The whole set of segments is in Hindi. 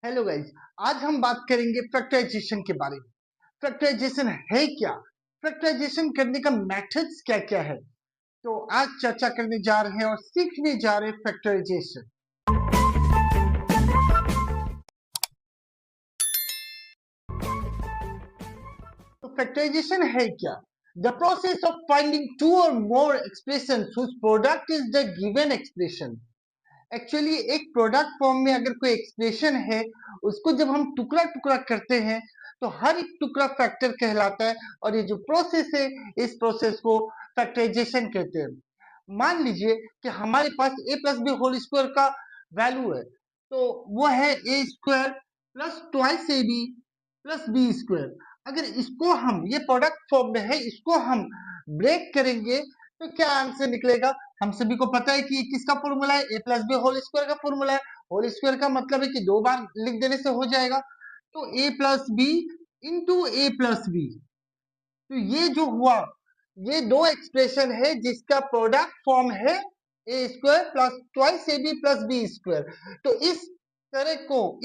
हेलो गाइस, आज हम बात करेंगे फैक्टराइजेशन के बारे में। फैक्टराइजेशन है क्या? फैक्टराइजेशन करने का मेथड्स क्या क्या है? तो आज चर्चा करने जा रहे हैं और सीखने जा रहे हैं फैक्टराइजेशन। तो फैक्टराइजेशन है क्या? The process of finding two or more expression whose product is the given expression। Actually एक प्रोडक्ट फॉर्म में अगर कोई एक्सप्रेशन है, उसको जब हम टुकड़ा टुकड़ा करते हैं तो हर एक टुकड़ा फैक्टर कहलाता है और ये जो प्रोसेस है, इस प्रोसेस को फैक्टराइजेशन कहते हैं। मान लीजिए कि हमारे पास a plus B whole square का वैल्यू है, तो वो है a square plus twice A b plus B square. अगर इसको हम, ये प्रोडक्ट फॉर्म में है, इसको हम ब्रेक करेंगे तो क्या आंसर निकलेगा? हम सभी को पता है कि किसका फॉर्मूला है, a plus B whole square का फॉर्मूला है। होल स्क्वायर का मतलब है कि दो बार लिख देने से हो जाएगा। तो a plus b into a plus b, तो ये जो हुआ, ये दो एक्सप्रेशन है जिसका प्रोडक्ट फॉर्म है ए स्क्वायर प्लस ट्वाइस ए बी प्लस बी स्क्वायर। तो इस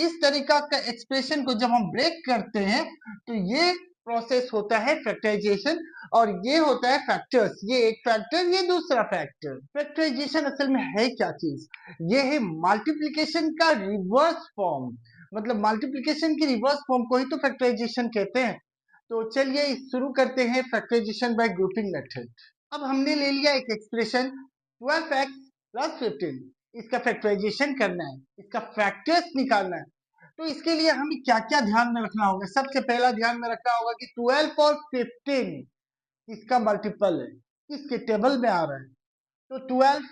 इस तरीका का एक्सप्रेशन को जब हम ब्रेक करते हैं तो ये प्रोसेस होता है फैक्टराइजेशन, और ये होता है फैक्टर्स। ये एक फैक्टर, ये दूसरा फैक्टर। फैक्टराइजेशन असल में है क्या चीज? ये है मल्टीप्लिकेशन का रिवर्स फॉर्म। मतलब मल्टीप्लिकेशन की रिवर्स फॉर्म को ही तो फैक्टराइजेशन कहते हैं। तो चलिए शुरू करते हैं फैक्टराइजेशन बाय ग्रुपिंग मेथड। अब हमने ले लिया एक एक्सप्रेशन 12x प्लस 15, इसका फैक्टराइजेशन करना है, इसका फैक्टर्स निकालना है। तो इसके लिए हमें क्या क्या ध्यान में रखना होगा? सबसे पहला ध्यान में रखना होगा कि 12 और 15 किसका मल्टीपल है, किसके टेबल में आ रहा है। तो 12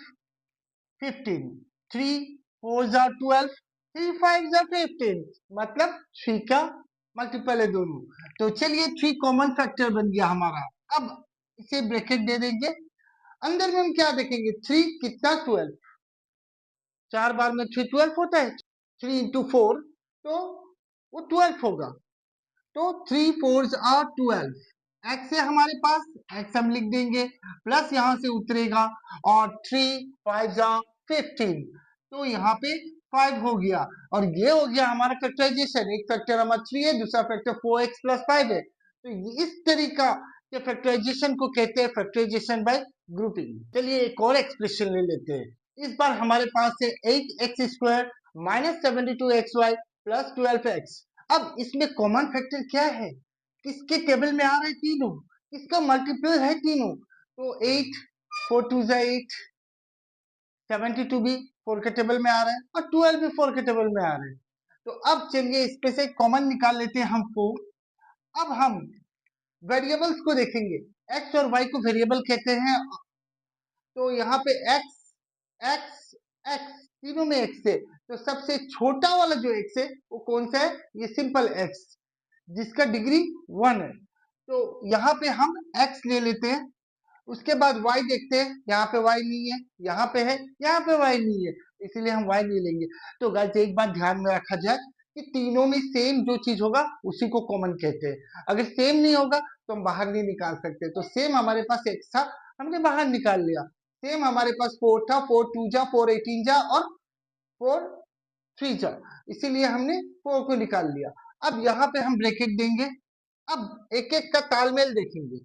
15, 3 4 जा 12, 3 5 जा 15, मतलब 3 का मल्टीपल है दोनों। तो चलिए 3 कॉमन फैक्टर बन गया हमारा। अब इसे ब्रैकेट दे देंगे। अंदर में हम क्या देखेंगे? 3 कितना 12, 4 बार में 3 12 होता है। 3 इंटू 4 तो वो 12 होगा। तो 3 4 आर 12। एक्स है हमारे पास, एक्स हम लिख देंगे, प्लस यहां से उतरेगा, और 3 5 जा 15, तो यहाँ पे 5 हो गया। और ये हो गया हमारा फैक्टराइजेशन। एक फैक्टर हमारा 3 है, दूसरा फैक्टर 4x प्लस 5 है। तो इस तरीका के फैक्टराइजेशन को कहते हैं फैक्टराइजेशन बाय ग्रुपिंग। चलिए एक और एक्सप्रेशन ले लेते हैं। इस बार हमारे पास है 8x square minus 72xy plus 12x। अब इसमें कॉमन फैक्टर क्या है? किसके टेबल में आ रहे हैं? तीनों। किसका मल्टीपल है? तीनों। तो 8 4 2 जा 8, 72 भी 4 के टेबल में आ रहा है, और 12 भी 4 के टेबल में आ रहे हैं। तो अब चलिए इसमें से कॉमन निकाल लेते हैं हम 4। अब हम वेरिएबल्स को देखेंगे। x और y को वेरिएबल कहते हैं। तो यहाँ पे x x x तीनों में x है, तो सबसे छोटा वाला जो x है वो कौन सा है? ये सिंपल x, जिसका डिग्री 1 है। तो यहाँ पे हम x ले लेते हैं। उसके बाद y देखते हैं, यहाँ पे y नहीं है, यहाँ पे है, यहाँ पे y नहीं है, इसीलिए हम y नहीं लेंगे। तो गाइस एक बात ध्यान में रखा जाए कि तीनों में सेम जो चीज होगा उसी को कॉमन कहते हैं। अगर सेम नहीं होगा तो हम बाहर नहीं निकाल सकते। तो सेम हमारे पास x था, हमने बाहर निकाल लिया। सेम हमारे पास 4 था, 4 2 जा 4 18 जा और 4 3 जा, इसीलिए हमने 4 को निकाल लिया। अब यहाँ पे हम ब्रैकेट देंगे। अब एक एक का तालमेल देखेंगे।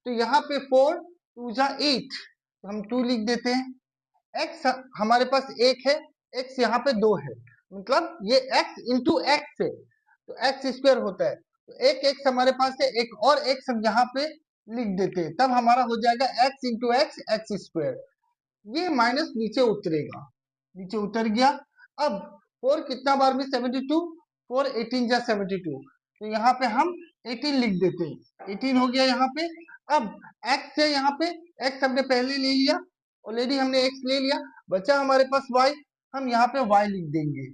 तो यहाँ पे 4 2 जा 8, तो हम 2 लिख देते हैं। x हमारे पास 1 है, x यहाँ पे 2 है, मतलब ये x इंटू एक्स है, तो एक्स स्क्वायर होता है। तो एक x हमारे पास है, एक और x हम यहाँ पे लिख देते हैं, तब हमारा हो जाएगा x into x x square. ये माइनस नीचे उतरेगा, नीचे उतर गया। अब 4 कितना बार में 72, 4 18 जा 72, तो यहाँ पे हम 18 लिख देते हैं। 18 हो गया यहाँ पे। अब x है, यहाँ पे x हमने पहले ले लिया, ऑलरेडी हमने x ले लिया, बचा हमारे पास y, हम यहाँ पे y लिख देंगे।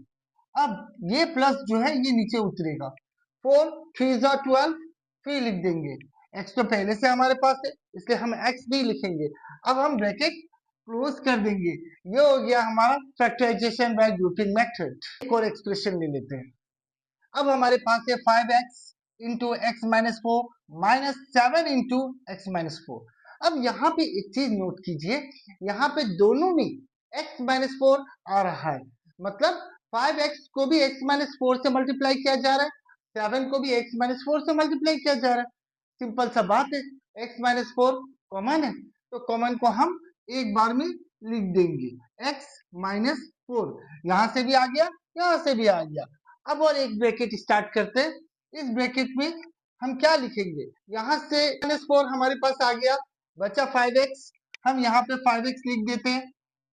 अब ये प्लस जो है ये नीचे उतरेगा। 4 3 जा 12, 3 लिख देंगे। x तो पहले से हमारे पास है, इसलिए हम x नहीं लिखेंगे। अब हम ब्रैकेट क्लोज कर देंगे। ये हो गया हमारा फैक्टराइजेशन बाय ग्रुपिंग मेथड। एक और एक्सप्रेशन ले लेते हैं। अब हमारे पास है 5x into x minus 4 minus 7 into x minus 4। अब यहाँ पे एक चीज नोट कीजिए, यहाँ पे दोनों में x माइनस 4 आ रहा है, मतलब 5x को भी x माइनस 4 से मल्टीप्लाई किया जा रहा है, 7 को भी x माइनस 4 से मल्टीप्लाई किया जा रहा है। सिंपल सा बात है, x माइनस 4 कॉमन है, तो कॉमन को हम एक बार में लिख देंगे, x माइनस 4 यहां से भी आ गया, यहां से भी आ गया। अब और एक ब्रैकेट स्टार्ट करते हैं। इस ब्रैकेट में हम क्या लिखेंगे, यहाँ से माइनस 4 हमारे पास आ गया, बचा 5x, हम यहाँ पे 5x लिख देते हैं,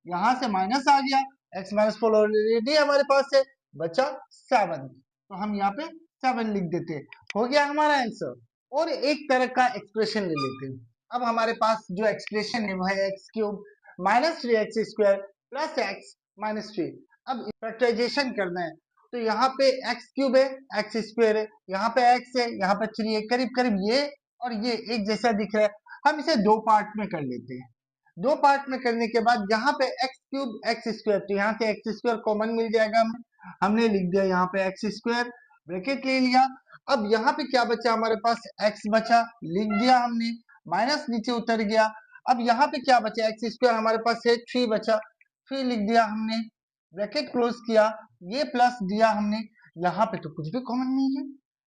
यहाँ से माइनस आ गया, x माइनस 4 ऑलरेडी हमारे पास है, बचा 7, तो हम यहाँ पे 7 लिख देते हैं, हो गया हमारा आंसर। और एक तरह का एक्सप्रेशन ले लेते हैं। अब हमारे पास जो एक्सप्रेशन है वो है x cube minus 3x square plus x minus 3। अब फैक्टराइजेशन करना है, तो यहाँ पे एक्स क्यूब है, एक्स स्क्वायर है, यहाँ पे एक्स है, यहाँ पे 3 है, करीब करीब ये और ये एक जैसा दिख रहा है। हम इसे दो पार्ट में कर लेते हैं। दो पार्ट में करने के बाद यहाँ पे एक्स क्यूब एक्स स्क्वायर, तो यहाँ से एक्स स्क्वायर कॉमन मिल जाएगा हमें, हमने लिख दिया यहाँ पे एक्स स्क्वायर, ब्रैकेट ले लिया। अब यहाँ पे क्या बचा हमारे पास, एक्स बचा, लिख दिया हमने, माइनस नीचे उतर गया। अब यहाँ पे क्या बचा, एक्स स्क्वायर हमारे पास है, 3 बचा, 3 लिख दिया हमने, ब्रैकेट क्लोज किया, ये प्लस दिया हमने। यहाँ पे तो कुछ भी कॉमन नहीं है,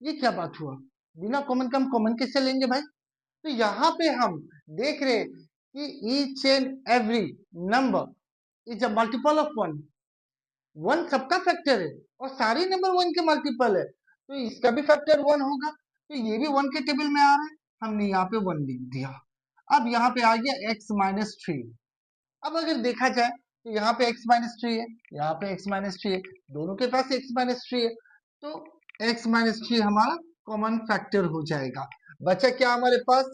ये क्या बात हुआ, बिना कॉमन का हम कॉमन कैसे लेंगे भाई। तो यहाँ पे हम देख रहे कि each and every number is a multiple of 1, 1 सबका फैक्टर है और सारे नंबर 1 के मल्टीपल है, तो इसका भी फैक्टर 1 होगा, तो ये भी 1 के टेबल में आ रहा है, हमने यहाँ पे 1 लिख दिया। अब यहाँ पे आ गया x माइनस 3। अब अगर देखा जाए तो यहाँ पे x माइनस 3 है, यहाँ पे x माइनस 3 है, दोनों के पास x माइनस 3 है, तो x माइनस 3 हमारा कॉमन फैक्टर हो जाएगा। बचा क्या हमारे पास,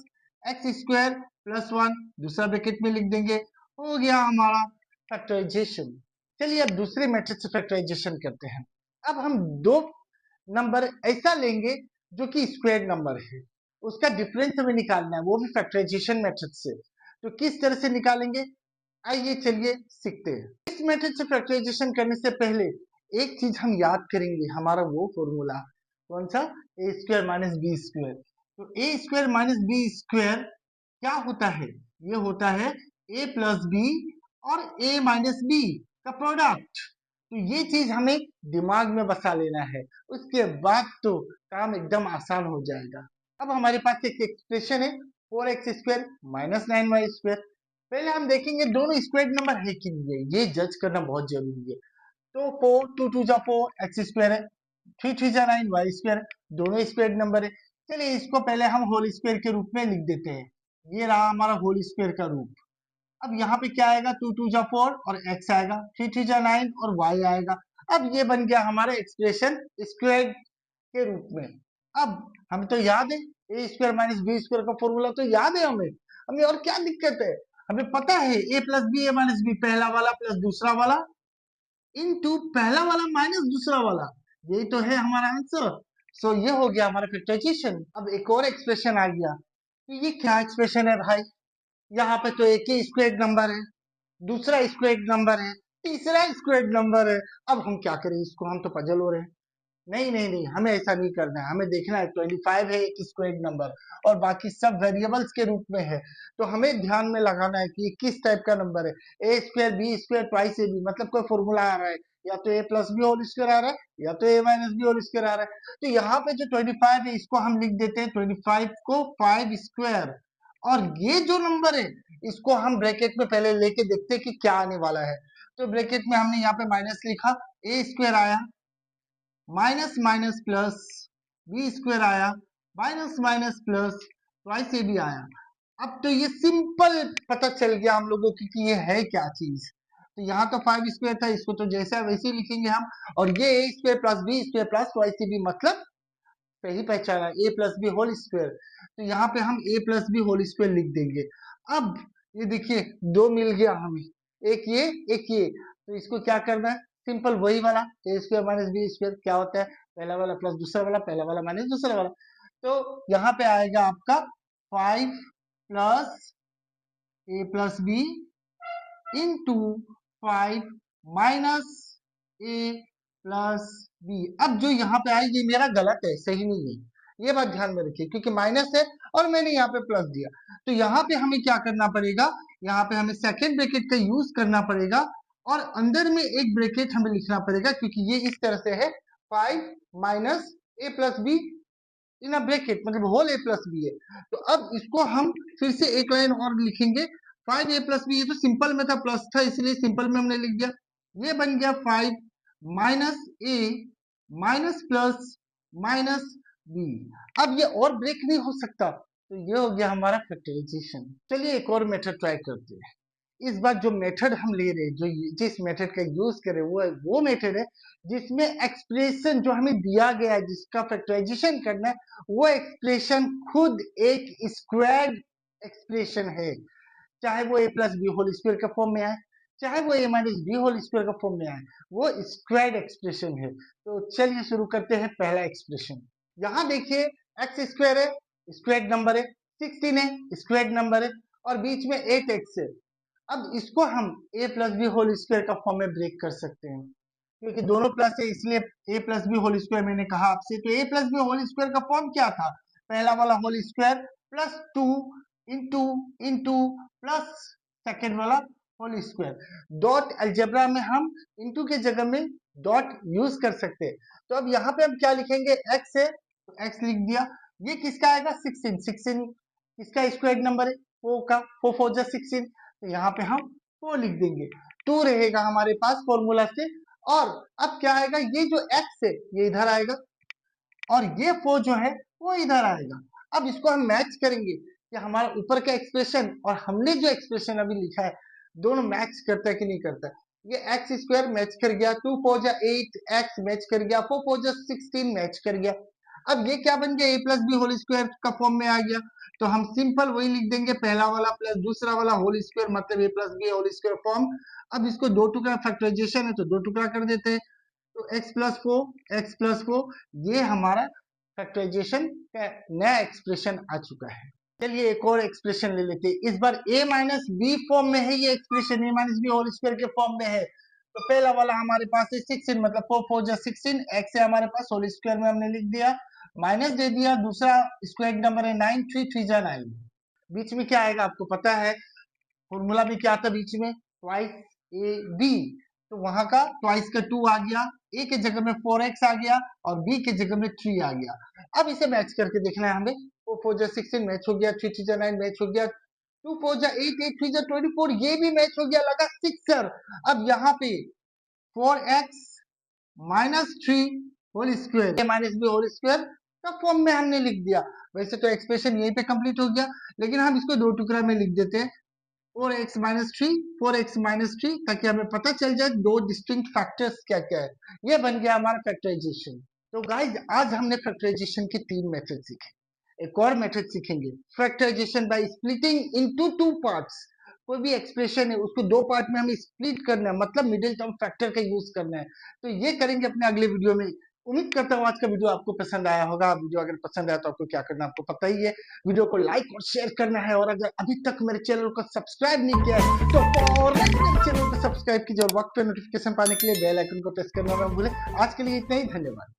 एक्स स्क्वायर प्लस 1, दूसरा ब्रैकेट में लिख देंगे, हो गया हमारा फैक्टराइजेशन। चलिए अब दूसरे मेथड से फैक्टराइजेशन करते हैं। अब हम दो नंबर ऐसा लेंगे जो कि स्क्वायर नंबर है, उसका डिफरेंस हमें निकालना है, वो भी फैक्टराइजेशन मेथड से। तो किस तरह से निकालेंगे, आइए चलिए सीखते हैं। इस मेथड से फैक्टराइजेशन करने से पहले एक चीज हम याद करेंगे, हमारा वो फॉर्मूला कौन सा, ए स्क्वायर माइनस बी स्क्वायर। तो ए स्क्वायर माइनस बी स्क्वायर क्या होता है, ये होता है ए प्लस बी और ए माइनस बी का प्रोडक्ट। तो ये चीज हमें दिमाग में बसा लेना है, उसके बाद तो काम एकदम आसान हो जाएगा। अब हमारे पास एक एक्सप्रेशन है 4x square minus 9y square. पहले हम देखेंगे दोनों स्क्वायर नंबर है कि नहीं है, ये जज करना बहुत जरूरी है। तो 4 2 2 जा 4 एक्स स्क्वायर है, 3 3 जा 9 वाई स्क्वायर, दोनों स्क्वायर नंबर है। चलिए इसको पहले हम होल स्क्वायर के रूप में लिख देते हैं, ये रहा हमारा होल स्क्वायर का रूप। अब यहाँ पे क्या आएगा, 2 2 जा 4 और x आएगा, 3 3 जा 9 और y आएगा। अब ये बन गया हमारा एक्सप्रेशन स्क्वायर के रूप में। अब हमें तो याद है ए स्क्वायर माइनस बी स्क्वायर का फॉर्मूला तो याद है हमें, हमें और क्या दिक्कत है, हमें पता है ए प्लस बी ए माइनस बी, पहला वाला प्लस दूसरा वाला इनटू पहला वाला माइनस दूसरा वाला, यही तो है हमारा आंसर। सो ये हो गया हमारा फैक्टराइजेशन। अब एक और एक्सप्रेशन आ गया, तो ये क्या एक्सप्रेशन है भाई, यहाँ पे तो एक ही स्क्वायर नंबर है, दूसरा स्क्वायर नंबर है, तीसरा स्क्वायर नंबर है। अब हम क्या करें इसको, हम तो पजल हो रहे हैं। नहीं नहीं नहीं, हमें ऐसा नहीं करना है, हमें देखना है 25 है एक स्क्वायर नंबर और बाकी सब वेरिएबल्स के रूप में है, तो हमें ध्यान में लगाना है कि किस टाइप का नंबर है। ए स्क्वायर बी स्क्वायर ट्वाइस ए बी, मतलब कोई फॉर्मूला आ रहा है, या तो A plus B whole square आ रहा है या तो A minus B whole square आ रहा है। तो यहाँ पे जो 25 है इसको हम लिख देते हैं 25 को 5 स्क्वायर, और ये जो नंबर है इसको हम ब्रैकेट में पहले लेके देखते हैं कि क्या आने वाला है। तो ब्रैकेट में हमने यहाँ पे माइनस लिखा, ए स्क्वायर आया, minus minus plus B square आया, माइनस माइनस प्लस ट्वाइस ए बी आया। अब तो ये सिंपल पता चल गया हम लोगों की कि ये है क्या चीज। तो यहाँ तो 5 स्क्वायर था, इसको तो जैसा वैसे ही लिखेंगे हम, और ये A square plus B square plus twice A B, मतलब सही पहचाना, A plus B whole square. तो यहाँ पे हम A plus B whole square लिख देंगे। अब ये देखिए दो मिल गया हमें, एक ये एक ये, तो इसको क्या करना है, सिंपल वही वाला ए स्क्वायर माइनस बी स्क्वायर क्या होता है, पहला वाला प्लस दूसरा वाला, पहला वाला माइनस दूसरा वाला। तो यहाँ पे आएगा आपका 5 प्लस ए प्लस बी इंटू 5 माइनस ए प्लस बी। अब जो यहाँ पे आई ये मेरा गलत है, सही नहीं है, ये बात ध्यान में रखिए, क्योंकि माइनस है और मैंने यहाँ पे प्लस दिया। तो यहाँ पे हमें क्या करना पड़ेगा, यहाँ पे हमें सेकेंड ब्रैकेट का यूज करना पड़ेगा और अंदर में एक ब्रैकेट हमें लिखना पड़ेगा क्योंकि ये इस तरह से है 5 minus A plus be in a bracket, मतलब होल ए प्लस बी है। तो अब इसको हम फिर से एक लाइन और लिखेंगे 5 ए प्लस बी, ये तो सिंपल में था, प्लस था, इसलिए सिंपल में हमने लिख दिया। ये बन गया 5 माइनस ए माइनस प्लस माइनस बी। अब ये और ब्रेक नहीं हो सकता, तो ये हो गया हमारा फैक्टराइजेशन। चलिए एक और मेथड ट्राई करते हैं। इस बार जो मेथड हम ले रहे हैं, जो जिस मेथड का यूज कर रहे हैं, वो मेथड है जिसमें एक्सप्रेशन जो हमें दिया गया है, जिसका फैक्टराइजेशन करना है, वो एक्सप्रेशन खुद एक स्क्वायर्ड एक्सप्रेशन है। चाहे वो ए प्लस बी होल स्क्वायर का फॉर्म में आए, चाहे वो ए माइनस बी होल स्क्वायर का फॉर्म में आए, वो स्क्वायर्ड एक्सप्रेशन है। तो चलिए शुरू करते हैं पहला एक्सप्रेशन। यहाँ देखिए एक्स स्क्वायर है, स्क्वायर्ड नंबर है, 16 है, स्क्वायर्ड नंबर है, और बीच में 8x है। अब इसको हम a plus B whole square का फॉर्म में ब्रेक कर सकते हैं, क्योंकि दोनों प्लस है इसलिए a plus B whole square मैंने कहा आपसे। तो a plus B whole square का फॉर्म क्या था? पहला वाला whole square plus 2 into into plus second वाला होल स्क्वायर। डॉट अलजेब्रा में हम इंटू के जगह में डॉट यूज कर सकते हैं। तो अब यहाँ पे हम क्या लिखेंगे? x है तो x लिख दिया। ये किसका आएगा? 16। 16 किसका स्क्वायर नंबर है? 4 का। 4 4 जा 16, तो यहाँ पे हम 4 लिख देंगे। 2 रहेगा हमारे पास फॉर्मूला से। और अब क्या आएगा? ये जो x है ये इधर आएगा, और ये 4 जो है वो इधर आएगा। अब इसको हम मैच करेंगे कि हमारा ऊपर का एक्सप्रेशन और हमने जो एक्सप्रेशन अभी लिखा है दोनों मैच करता है कि नहीं करता है। ये एक्स स्क्वायर मैच कर गया, 2 4 जा 8, एक्स मैच कर गया, 4 4 जा 16 मैच कर गया। अब ये क्या बन गया? ए प्लस बी होल स्क्वायर का फॉर्म में आ गया। तो हम सिंपल वही लिख देंगे, पहला वाला प्लस दूसरा वाला होल स्क्वायर, मतलब A plus B whole square form. अब इसको दो टुकड़ा फैक्टराइजेशन है तो दो टुकड़ा कर देते हैं। तो x प्लस फोर ये हमारा फैक्टराइजेशन का नया एक्सप्रेशन आ चुका है। चलिए एक और एक्सप्रेशन ले लेते हैं। इस बार a माइनस बी फॉर्म में है ये expression, a minus B whole square के फॉर्म में है। तो पहला वाला हमारे पास है 16, मतलब 4 4 जा 16, x है हमारे पास, होल स्क्वायर में हमने लिख दिया, माइनस दे दिया। दूसरा स्क्वायर नंबर है 9, 3 3 जा 9। बीच में क्या आएगा आपको पता है, फॉर्मूला भी क्या था बीच में? ट्वाइस ए बी। तो वहां का ट्वाइस का 2 आ गया, ए के जगह में 4x आ गया, और बी के जगह में 3 आ गया। अब इसे मैच करके देखना है हमें। 4 4 जा 16 मैच हो गया, 3 3 जा 9 मैच हो गया, 2 4 जा 8, 8 3 जा 24 ये भी मैच हो गया, लगा 6 सर। अब यहाँ पे 4x minus 3 whole square minus B whole square का फॉर्म में हमने लिख दिया। वैसे तो एक्सप्रेशन यहीं पे कंप्लीट हो गया, लेकिन हम इसको दो टुकड़ा में लिख देते हैं, 4x माइनस 3 4x माइनस 3, ताकि हमें पता चल जाए दो डिस्टिंक्ट फैक्टर्स क्या क्या है। ये बन गया हमारा फैक्टराइजेशन। तो गाइज आज हमने फैक्टराइजेशन के 3 मेथड सीखे। एक और मेथड सीखेंगे, factorisation by splitting into 2 parts. कोई भी एक्सप्रेशन है उसको दो पार्ट में हमें स्प्लिट करना है, मतलब मिडिल टर्म फैक्टर का यूज करना है। तो ये करेंगे अपने अगले वीडियो में। उम्मीद करता हूँ आज का वीडियो आपको पसंद आया होगा। वीडियो अगर पसंद आया तो आपको क्या करना है आपको पता ही है, वीडियो को लाइक और शेयर करना है। और अगर अभी तक मेरे चैनल को सब्सक्राइब नहीं किया है तो फौरन मेरे चैनल को सब्सक्राइब कीजिए, और वक्त पे नोटिफिकेशन पाने के लिए बेल आइकन को प्रेस करना ना भूलें। आज के लिए इतना ही, धन्यवाद।